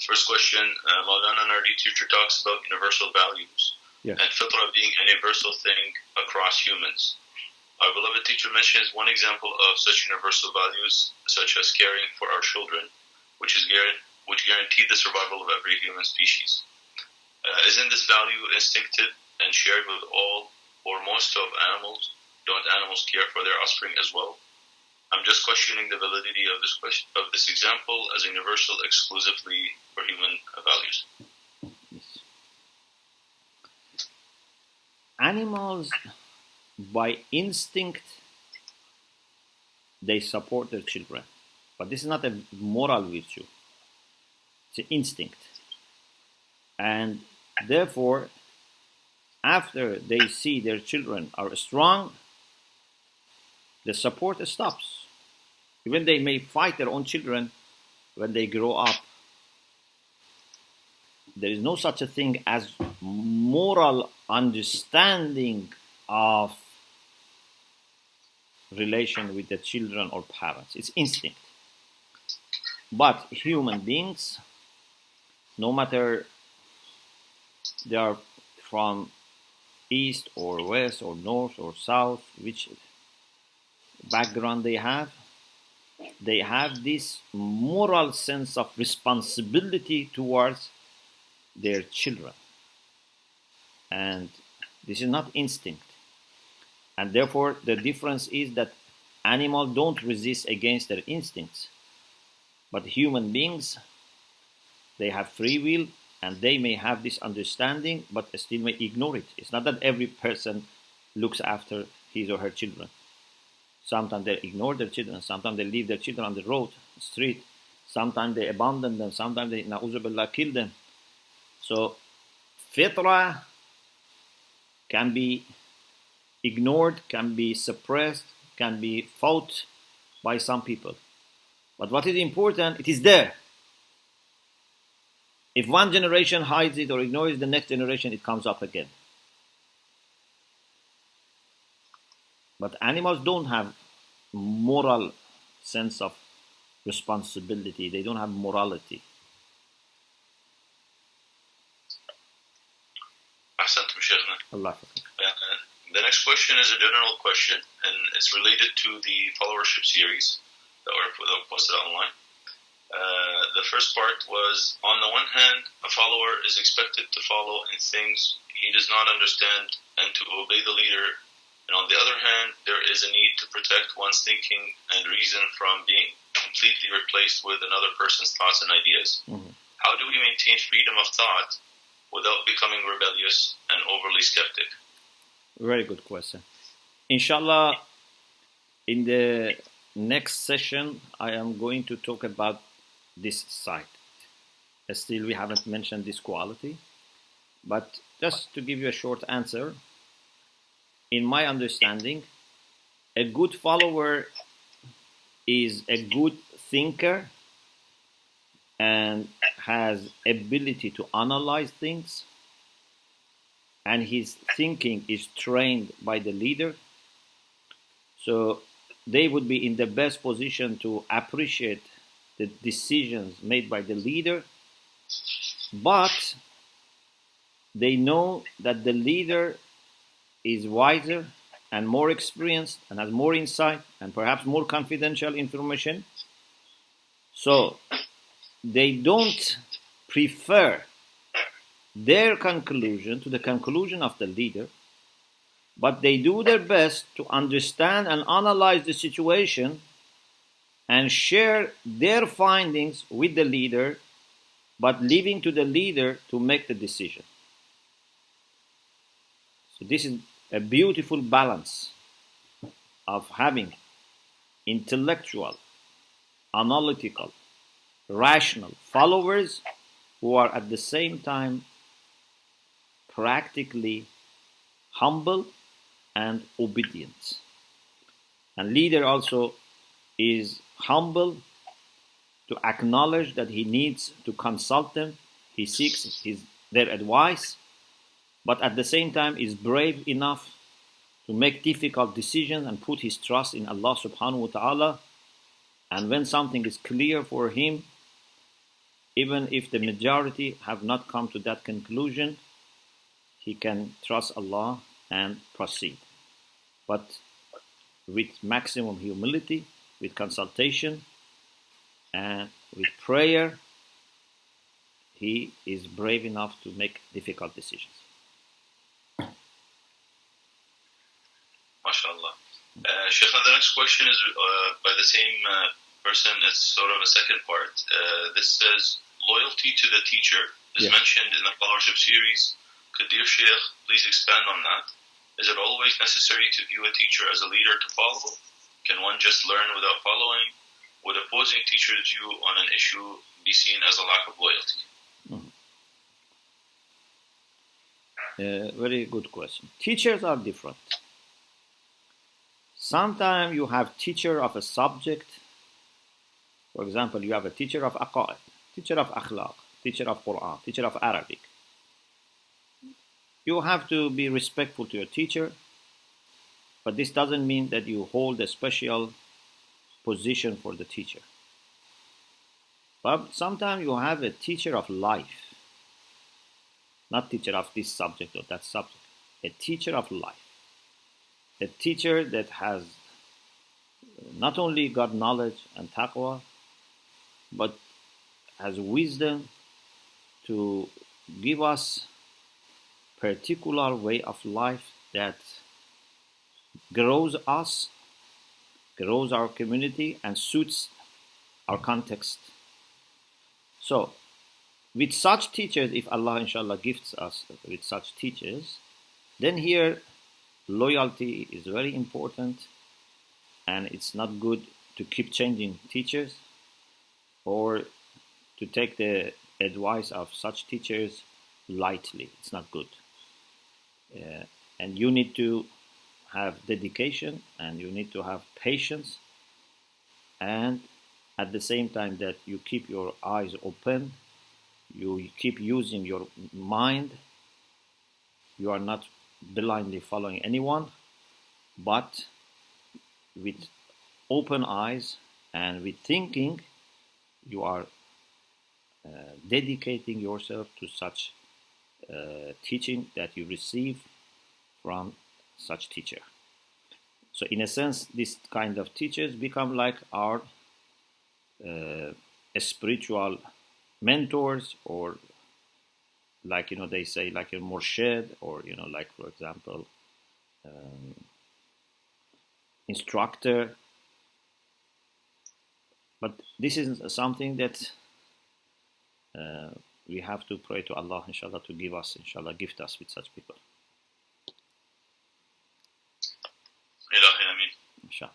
First question, Maulana Nardi teacher talks about universal values and fitra being a universal thing across humans. Our beloved teacher mentions one example of such universal values, such as caring for our children, which guarantee the survival of every human species. Isn't this value instinctive and shared with all or most of animals? Don't animals care for their offspring as well? I'm just questioning the validity of this example as universal exclusively for human values. Yes. Animals, by instinct, they support their children. But this is not a moral virtue. It's an instinct. And therefore, after they see their children are strong, the support stops. Even they may fight their own children when they grow up. There is no such a thing as moral understanding of relation with the children or parents. It's instinct. But human beings, no matter they are from east or west or north or south, which background they have this moral sense of responsibility towards their children. And this is not instinct. And therefore, the difference is that animals don't resist against their instincts. But human beings, they have free will, and they may have this understanding, but still may ignore it. It's not that every person looks after his or her children. Sometimes they ignore their children. Sometimes they leave their children on the road, street. Sometimes they abandon them. Sometimes they, na'udhu billah, kill them. So, fitra can be ignored, can be suppressed, can be fought by some people. But what is important, it is there. If one generation hides it or ignores the next generation, it comes up again. But animals don't have moral sense of responsibility. They don't have morality. Ahsantum, Sheikhna. Allah. The next question is a general question, and it's related to the followership series that were posted online. The first part was, on the one hand, a follower is expected to follow in things he does not understand and to obey the leader. And on the other hand, there is a need to protect one's thinking and reason from being completely replaced with another person's thoughts and ideas. Mm-hmm. How do we maintain freedom of thought without becoming rebellious and overly skeptic? Very good question. Inshallah, in the next session, I am going to talk about this side. Still, we haven't mentioned this quality. But just to give you a short answer, in my understanding, a good follower is a good thinker and has ability to analyze things, and his thinking is trained by the leader. So they would be in the best position to appreciate the decisions made by the leader, but they know that the leader is wiser and more experienced and has more insight and perhaps more confidential information. So they don't prefer their conclusion to the conclusion of the leader, but they do their best to understand and analyze the situation and share their findings with the leader, but leaving to the leader to make the decision. So this is a beautiful balance of having intellectual, analytical, rational followers who are at the same time practically humble and obedient. And leader also is humble to acknowledge that he needs to consult them. He seeks their advice, but at the same time is brave enough to make difficult decisions and put his trust in Allah subhanahu wa ta'ala. And when something is clear for him, even if the majority have not come to that conclusion, he can trust Allah and proceed. But with maximum humility, with consultation, and with prayer, he is brave enough to make difficult decisions. MashaAllah. Sheikh, the next question is by the same person. It's sort of a second part. This says, loyalty to the teacher is mentioned in the followership series. Could dear Sheikh please expand on that? Is it always necessary to view a teacher as a leader to follow? Can one just learn without following? Would opposing teacher's view on an issue be seen as a lack of loyalty? Very good question. Teachers are different. Sometimes you have teacher of a subject. For example, you have a teacher of aqaid, teacher of akhlaq, teacher of Quran, teacher of Arabic. You have to be respectful to your teacher, but this doesn't mean that you hold a special position for the teacher. But sometimes you have a teacher of life, not teacher of this subject or that subject, a teacher of life. A teacher that has not only got knowledge and taqwa, but has wisdom to give us particular way of life that grows us, grows our community, and suits our context. So, with such teachers, if Allah inshallah gifts us with such teachers, then here loyalty is very important, and it's not good to keep changing teachers or to take the advice of such teachers lightly. It's not good. And you need to have dedication, and you need to have patience, and at the same time that you keep your eyes open, you keep using your mind. You are not blindly following anyone, but with open eyes and with thinking, you are dedicating yourself to such teaching that you receive from such teacher. So in a sense, this kind of teachers become like our spiritual mentors, or like, they say, like a murshid, or, like, for example, instructor. But this is something that we have to pray to Allah, inshallah, to gift us with such people. Ilahi Ameen. Inshallah.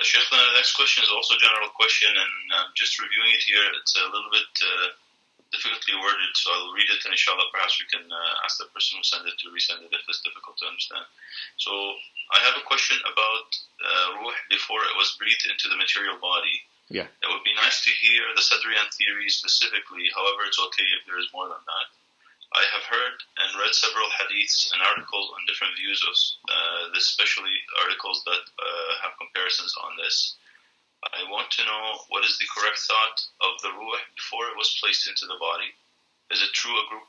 Sheikh, the next question is also a general question, and just reviewing it here, it's a little bit difficultly worded, so I'll read it, and inshallah perhaps we can ask the person who sent it to resend it if it's difficult to understand. So I have a question about ruh before it was breathed into the material body. Yeah. It would be nice to hear the Sadriyan theory specifically. However, it's okay if there is more than that. I have heard and read several hadiths and articles on different views of this, especially articles that have comparisons on this. I want to know, what is the correct thought of the ruh before it was placed into the body? Is it true a group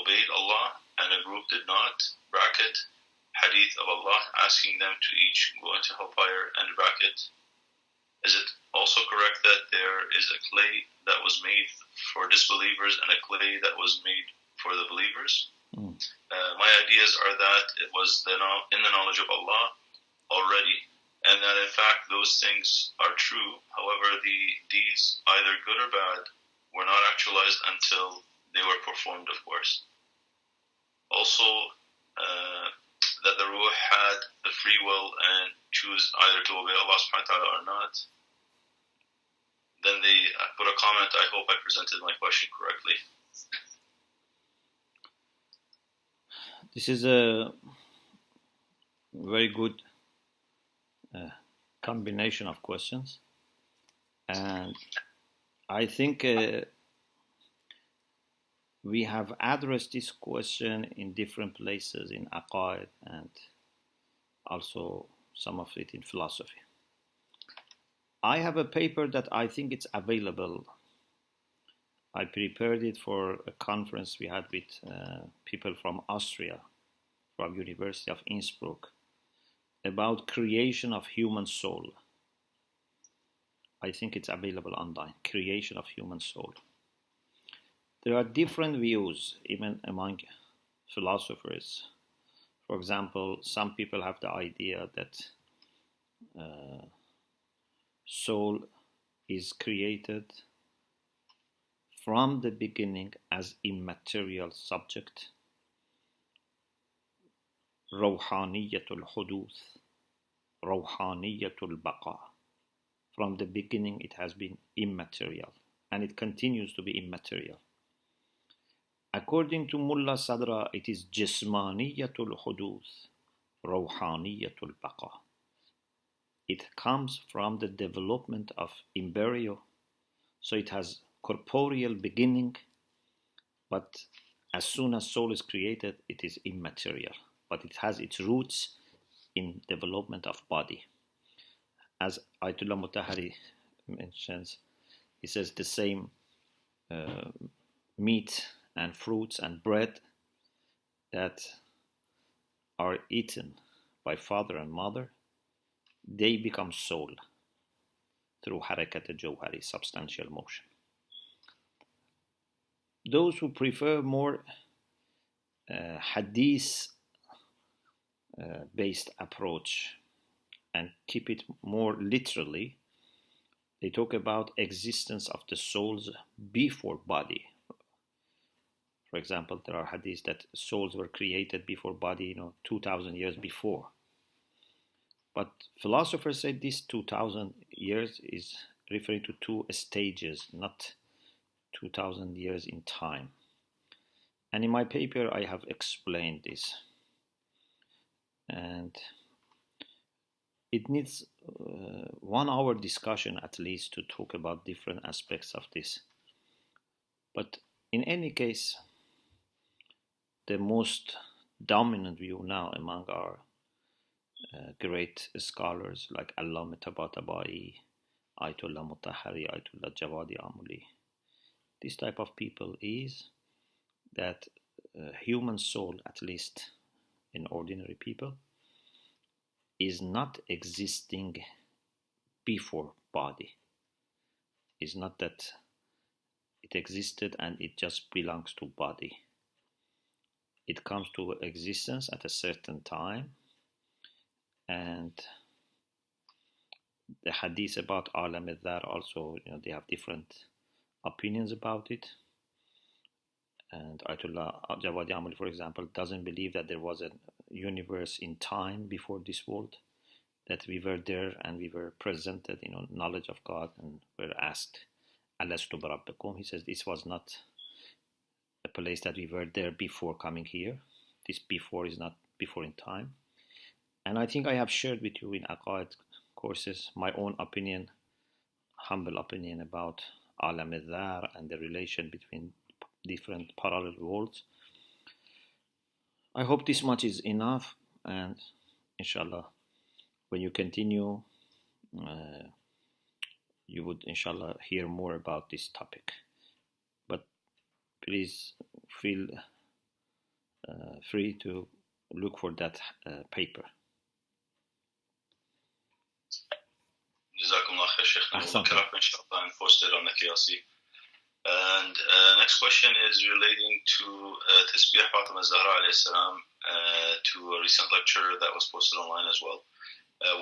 obeyed Allah and a group did not? Bracket, hadith of Allah asking them to each go into hellfire, and bracket. Is it also correct that there is a clay that was made for disbelievers and a clay that was made for the believers? My ideas are that it was in the knowledge of Allah already, and that in fact those things are true. However, the deeds, either good or bad, were not actualized until they were performed, of course. Also, that the ruh had the free will and choose either to obey Allah subhanahu wa ta'ala or not. Then they put a comment, I hope I presented my question correctly. This is a very good combination of questions, and I think we have addressed this question in different places in aqaid and also some of it in philosophy. I have a paper that I think it's available I prepared it for a conference we had with people from Austria, from University of Innsbruck, about creation of human soul. I think it's available online, creation of human soul. There are different views, even among philosophers. For example, some people have the idea that soul is created from the beginning as immaterial subject. Rawhaniyatul huduth, Rawhaniyatul baqa. From the beginning it has been immaterial and it continues to be immaterial. According to Mullah Sadra, it is Jismaniyatul huduth, Rawhaniyatul baqa. It comes from the development of embryo, so it has corporeal beginning, but as soon as soul is created, it is immaterial, but it has its roots in development of body. As Ayatollah Mutahari mentions, he says the same meat and fruits and bread that are eaten by father and mother, they become soul through harakat al-jawhari, substantial motion. Those who prefer more hadith based approach and keep it more literally, they talk about existence of the souls before body. For example, there are hadiths that souls were created before body, 2,000 years before. But philosophers say this 2,000 years is referring to two stages, not 2,000 years in time. And in my paper, I have explained this. And it needs 1 hour discussion at least to talk about different aspects of this. But in any case, the most dominant view now among our great scholars like Allama Tabatabai, Ayatollah Mutahari, Ayatollah Jawadi Amuli, this type of people is that human soul, at least in ordinary people, is not existing before body. It's not that it existed and it just belongs to body. It comes to existence at a certain time, and the hadith about Alam al-Dhar also, they have different opinions about it. And Ayatollah Jawadi Amali, for example, doesn't believe that there was a universe in time before this world, that we were there and we were presented, knowledge of God, and were asked, Alastu barabbakum. He says this was not a place that we were there before coming here. This before is not before in time. And I think I have shared with you in Aqaid courses my own opinion, humble opinion about Alam al-Dhar and the relation between different parallel worlds. I hope this much is enough, and inshallah, when you continue, you would inshallah hear more about this topic. But please feel free to look for that paper. Jazakumullah khair, Sheikh. We'll look it up inshallah and post it on the KLC. And next question is relating to Tasbih Fatima Zahra alayhi salam, to a recent lecture that was posted online as well.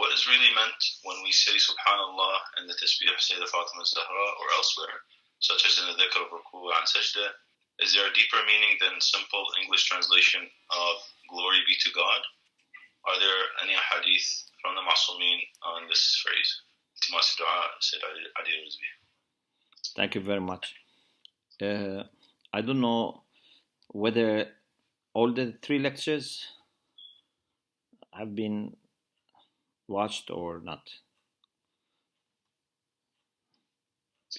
What is really meant when we say Subhanallah in the Tasbih Sayyidah Fatima Zahra or elsewhere, such as in the dhikr of ruku' and sajda? Is there a deeper meaning than simple English translation of glory be to God? Are there any hadith from the Ma'sumin on this phrase? Thank you very much. I don't know whether all the 3 lectures have been watched or not,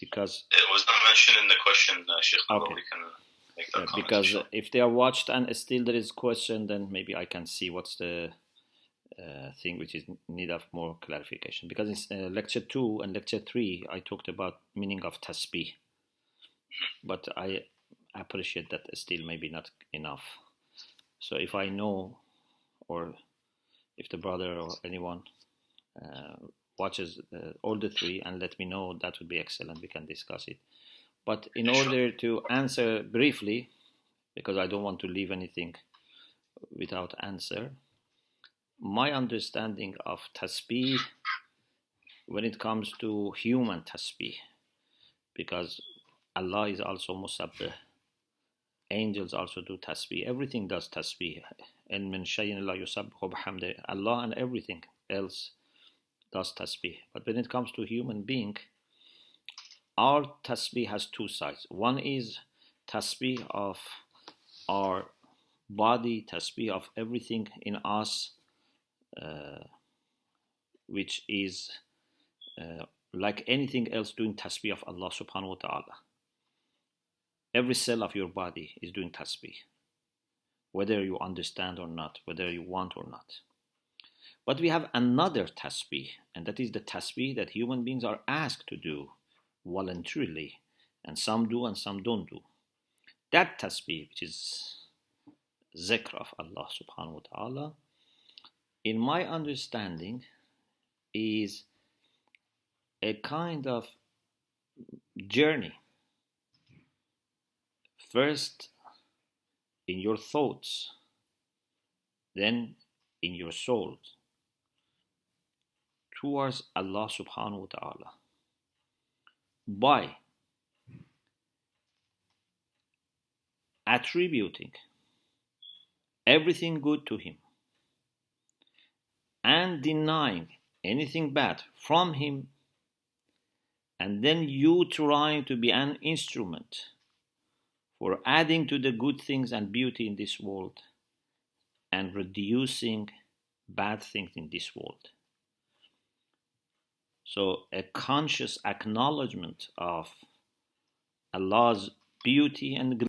because it was not mentioned in the question, Sheikh. Okay. We can make that comment. Because if they are watched and still there is question, then maybe I can see what's the thing which is need of more clarification. Because in lecture 2 and lecture 3, I talked about meaning of tasbih. but I appreciate that still maybe not enough. So if I know, or if the brother or anyone watches all the three and let me know, that would be excellent. We can discuss it. But in order to answer briefly, because I don't want to leave anything without answer, my understanding of tasbih when it comes to human tasbih, because Allah is also musabbih, angels also do tasbih, everything does tasbih, and min shay'in la yusabbihu bihamdi, Allah and everything else does tasbih. But when it comes to human being, our tasbih has two sides. One is tasbih of our body, tasbih of everything in us, which is like anything else doing tasbih of Allah subhanahu wa ta'ala. Every cell of your body is doing tasbih, whether you understand or not, whether you want or not. But we have another tasbih, and that is the tasbih that human beings are asked to do voluntarily, and some do and some don't do. That tasbih, which is zikr of Allah subhanahu wa ta'ala, in my understanding, is a kind of journey. First in your thoughts, then in your soul, towards Allah subhanahu wa ta'ala, by attributing everything good to Him and denying anything bad from Him, and then you trying to be an instrument for adding to the good things and beauty in this world and reducing bad things in this world. So a conscious acknowledgement of Allah's beauty and